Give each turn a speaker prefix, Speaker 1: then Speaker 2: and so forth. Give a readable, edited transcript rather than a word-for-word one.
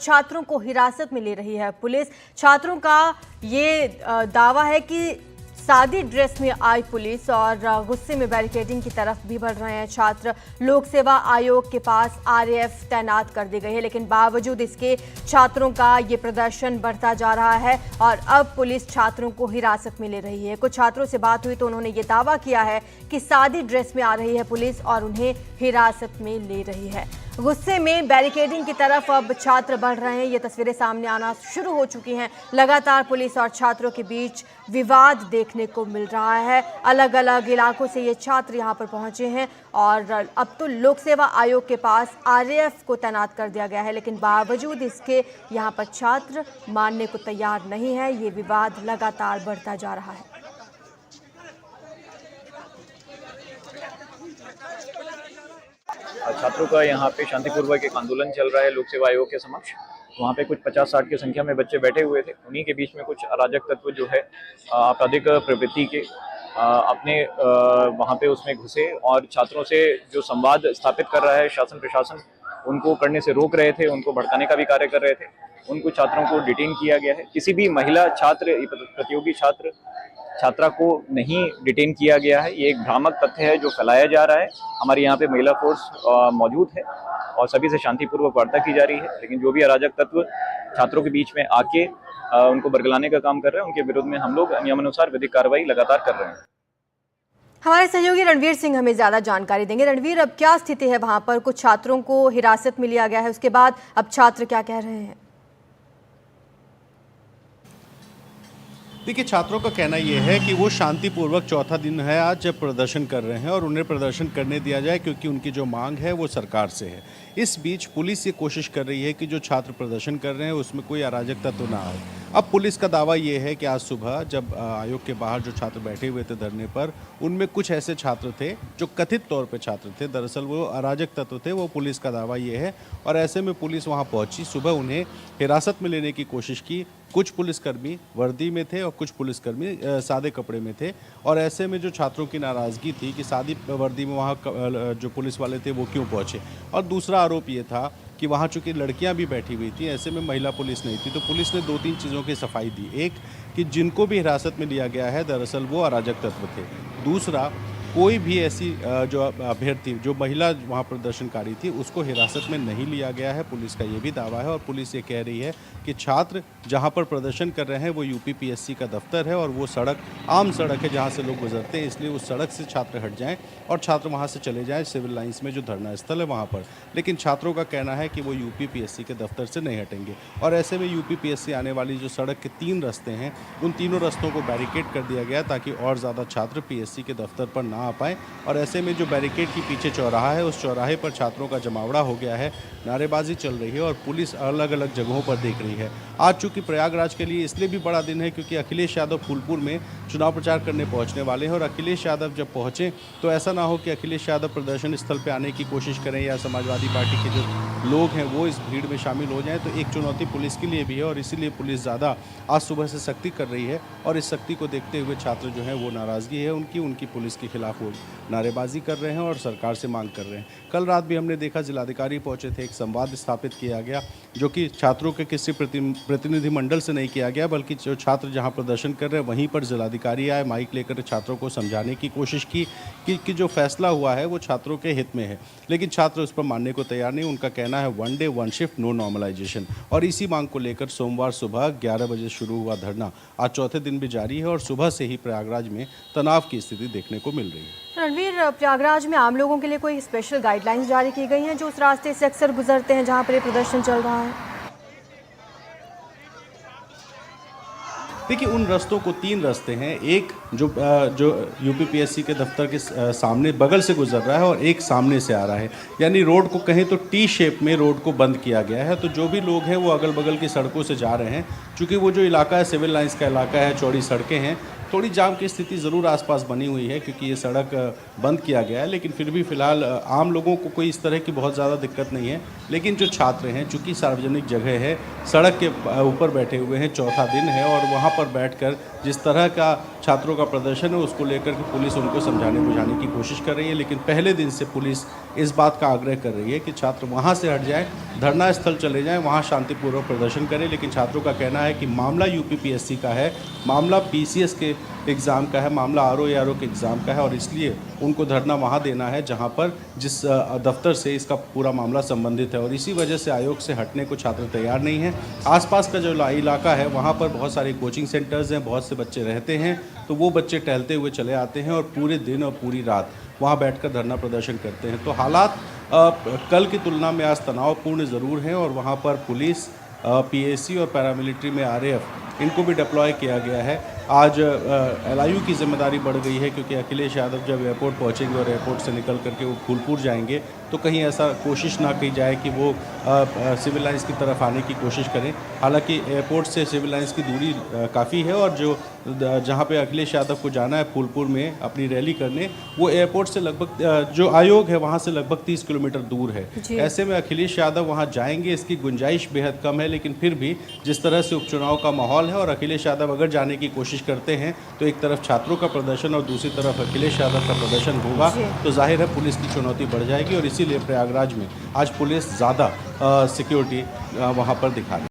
Speaker 1: छात्रों को हिरासत में ले रही है पुलिस। छात्रों का ये दावा है कि सादी ड्रेस में आई पुलिस और गुस्से में बैरिकेडिंग की तरफ भी बढ़ रहे हैं छात्र। लोक सेवा आयोग के पास आरएएफ तैनात कर दी गई है, लेकिन बावजूद इसके छात्रों का ये प्रदर्शन बढ़ता जा रहा है और अब पुलिस छात्रों को हिरासत में ले रही है। कुछ छात्रों से बात हुई तो उन्होंने ये दावा किया है कि सादी ड्रेस में आ रही है पुलिस और उन्हें हिरासत में ले रही है। गुस्से में बैरिकेडिंग की तरफ अब छात्र बढ़ रहे हैं। ये तस्वीरें सामने आना शुरू हो चुकी हैं। लगातार पुलिस और छात्रों के बीच विवाद देखने को मिल रहा है। अलग अलग इलाकों से ये छात्र यहाँ पर पहुंचे हैं और अब तो लोक सेवा आयोग के पास आरएएफ को तैनात कर दिया गया है, लेकिन बावजूद इसके यहाँ पर छात्र मानने को तैयार नहीं है। ये विवाद लगातार बढ़ता जा रहा है।
Speaker 2: छात्रों का यहाँ पे शांतिपूर्वक एक आंदोलन चल रहा है लोक सेवा आयोग के समक्ष। वहाँ पे कुछ 50-60 की संख्या में बच्चे बैठे हुए थे। उन्हीं के बीच में कुछ अराजक तत्व जो है आपराधिक प्रवृत्ति के अपने वहाँ पे उसमें घुसे और छात्रों से जो संवाद स्थापित कर रहा है शासन प्रशासन, उनको करने से रोक रहे थे, उनको भड़काने का भी कार्य कर रहे थे। उनको छात्रों को डिटेन किया गया है। किसी भी महिला छात्र, प्रतियोगी छात्रा को नहीं डिटेन किया गया है। ये एक भ्रामक तथ्य है जो फैलाया जा रहा है। हमारे यहाँ पे महिला फोर्स मौजूद है और सभी से शांतिपूर्वक वार्ता की जा रही है, लेकिन जो भी अराजक तत्व छात्रों के बीच में आके उनको बरगलाने का काम कर रहे हैं, उनके विरुद्ध में हम लोग नियमानुसार विधिक कार्रवाई लगातार कर रहे हैं।
Speaker 1: हमारे सहयोगी रणवीर सिंह हमें ज्यादा जानकारी देंगे। रणवीर, अब क्या स्थिति है वहां पर? कुछ छात्रों को हिरासत में लिया गया है, उसके बाद अब छात्र क्या कह रहे हैं?
Speaker 3: देखिए, छात्रों का कहना यह है कि वो शांतिपूर्वक चौथा दिन है आज प्रदर्शन कर रहे हैं और उन्हें प्रदर्शन करने दिया जाए क्योंकि उनकी जो मांग है वो सरकार से है। इस बीच पुलिस ये कोशिश कर रही है कि जो छात्र प्रदर्शन कर रहे हैं उसमें कोई अराजक तत्व ना आए। अब पुलिस का दावा ये है कि आज सुबह जब आयोग के बाहर जो छात्र बैठे हुए थे धरने पर, उनमें कुछ ऐसे छात्र थे जो कथित तौर पे छात्र थे, दरअसल वो अराजक तत्व थे। वो पुलिस का दावा ये है और ऐसे में पुलिस वहाँ पहुँची, सुबह उन्हें हिरासत में लेने की कोशिश की। कुछ पुलिसकर्मी वर्दी में थे और कुछ पुलिसकर्मी सादे कपड़े में थे और ऐसे में जो छात्रों की नाराज़गी थी कि सादी वर्दी में वहाँ जो पुलिस वाले थे वो क्यों पहुँचे। और दूसरा आरोप ये था कि वहाँ चूँकि लड़कियाँ भी बैठी हुई थी, ऐसे में महिला पुलिस नहीं थी, तो पुलिस ने 2-3 चीज़ों की सफाई दी। एक कि जिनको भी हिरासत में लिया गया है दरअसल वो अराजक तत्व थे। दूसरा, कोई भी ऐसी जो अभ्यर्थी जो महिला वहाँ प्रदर्शनकारी थी उसको हिरासत में नहीं लिया गया है। पुलिस का ये भी दावा है और पुलिस ये कह रही है कि छात्र जहाँ पर प्रदर्शन कर रहे हैं वो यूपीपीएससी का दफ्तर है और वो सड़क आम सड़क है जहाँ से लोग गुजरते हैं, इसलिए उस सड़क से छात्र हट जाएं और छात्र वहाँ से चले जाएं सिविल लाइंस में जो धरना स्थल है वहाँ पर। लेकिन छात्रों का कहना है कि वो यूपीपीएससी के दफ्तर से नहीं हटेंगे और ऐसे में यूपीपीएससी आने वाली जो सड़क के 3 रास्ते हैं उन तीनों रास्तों को बैरिकेड कर दिया गया ताकि और ज़्यादा छात्र पीएससी के दफ्तर पर ना आ पाए। और ऐसे में जो बैरिकेड के पीछे चौराहा है उस चौराहे पर छात्रों का जमावड़ा हो गया है, नारेबाजी चल रही है और पुलिस अलग अलग जगहों पर देख रही है। आज चूँकि प्रयागराज के लिए इसलिए भी बड़ा दिन है क्योंकि अखिलेश यादव फूलपुर में चुनाव प्रचार करने पहुंचने वाले हैं और अखिलेश यादव जब पहुंचे तो ऐसा ना हो कि अखिलेश यादव प्रदर्शन स्थल पर आने की कोशिश करें या समाजवादी पार्टी के जो लोग हैं वो इस भीड़ में शामिल हो जाएं, तो एक चुनौती पुलिस के लिए भी है और इसीलिए पुलिस ज़्यादा आज सुबह से सख्ती कर रही है और इस सख्ती को देखते हुए छात्र जो हैं वो नाराज़गी है उनकी पुलिस के खिलाफ वो नारेबाजी कर रहे हैं और सरकार से मांग कर रहे हैं। कल रात भी हमने देखा जिलाधिकारी पहुंचे थे, एक संवाद स्थापित किया गया जो कि छात्रों के किसी प्रतिनिधिमंडल से नहीं किया गया बल्कि जो छात्र जहां प्रदर्शन कर रहे हैं वहीं पर जिलाधिकारी आए, माइक लेकर छात्रों को समझाने की कोशिश की कि जो फैसला हुआ है वो छात्रों के हित में है, लेकिन छात्र उस पर मानने को तैयार नहीं। उनका कहना है 1 डे 1 शिफ्ट नो नॉर्मलाइजेशन और इसी मांग को लेकर सोमवार सुबह 11 बजे शुरू हुआ धरना आज चौथे दिन भी जारी है और सुबह से ही प्रयागराज में तनाव की स्थिति देखने को मिल रही है।
Speaker 1: रणवीर, प्रयागराज में आम लोगों के लिए कोई स्पेशल गाइडलाइंस जारी की गई हैं जो उस रास्ते से अक्सर गुजरते हैं जहां पर ये प्रदर्शन चल रहा है?
Speaker 3: देखिए, उन रास्तों को 3 रास्ते हैं। एक जो यूपीपीएससी के दफ्तर के सामने बगल से गुजर रहा है और एक सामने से आ रहा है, यानी रोड को कहें तो टी शेप में रोड को बंद किया गया है। तो जो भी लोग हैं वो अगल बगल की सड़कों से जा रहे हैं। चूँकि वो जो इलाका है सिविल लाइंस का इलाका है, चौड़ी सड़कें हैं, थोड़ी जाम की स्थिति ज़रूर आसपास बनी हुई है क्योंकि ये सड़क बंद किया गया है, लेकिन फिर भी फ़िलहाल आम लोगों को कोई इस तरह की बहुत ज़्यादा दिक्कत नहीं है। लेकिन जो छात्र हैं, चूँकि सार्वजनिक जगह है, सड़क के ऊपर बैठे हुए हैं, चौथा दिन है और वहाँ पर बैठकर जिस तरह का छात्रों का प्रदर्शन है उसको लेकर के पुलिस उनको समझाने बुझाने की कोशिश कर रही है। लेकिन पहले दिन से पुलिस इस बात का आग्रह कर रही है कि छात्र वहाँ से हट जाएँ, धरना स्थल चले जाएँ, वहाँ शांतिपूर्वक प्रदर्शन करें। लेकिन छात्रों का कहना है कि मामला यूपीपीएससी का है, मामला पीसीएस के एग्ज़ाम का है, मामला आरओ के एग्ज़ाम का है और इसलिए उनको धरना वहाँ देना है जहाँ पर जिस दफ्तर से इसका पूरा मामला संबंधित है और इसी वजह से आयोग से हटने को छात्र तैयार नहीं हैं। आसपास का जो इलाका है वहाँ पर बहुत सारे कोचिंग सेंटर्स हैं, बहुत से बच्चे रहते हैं, तो वो बच्चे टहलते हुए चले आते हैं और पूरे दिन और पूरी रात वहाँ बैठकर धरना प्रदर्शन करते हैं। तो हालात कल की तुलना में आज तनावपूर्ण ज़रूर हैं और वहाँ पर पुलिस, पीएसी और पैरामिलिट्री में आरएएफ इनको भी डिप्लॉय किया गया है। आज एलआईयू की जिम्मेदारी बढ़ गई है क्योंकि अखिलेश यादव जब एयरपोर्ट पहुंचेंगे और एयरपोर्ट से निकल करके वो फूलपुर जाएंगे तो कहीं ऐसा कोशिश ना की जाए कि वो सिविल लाइंस की तरफ आने की कोशिश करें। हालांकि एयरपोर्ट से सिविल लाइंस की दूरी काफ़ी है और जो जहां पे अखिलेश यादव को जाना है फूलपुर में अपनी रैली करने, वो एयरपोर्ट से लगभग जो आयोग है वहां से लगभग 30 किलोमीटर दूर है। ऐसे में अखिलेश यादव वहां जाएंगे इसकी गुंजाइश बेहद कम है। लेकिन फिर भी जिस तरह से उपचुनाव का माहौल है और अखिलेश यादव अगर जाने की कोशिश करते हैं तो एक तरफ छात्रों का प्रदर्शन और दूसरी तरफ अखिलेश यादव का प्रदर्शन होगा तो जाहिर है पुलिस की चुनौती बढ़ जाएगी और इसीलिए प्रयागराज में आज पुलिस ज़्यादा सिक्योरिटी वहाँ पर दिखा रही है।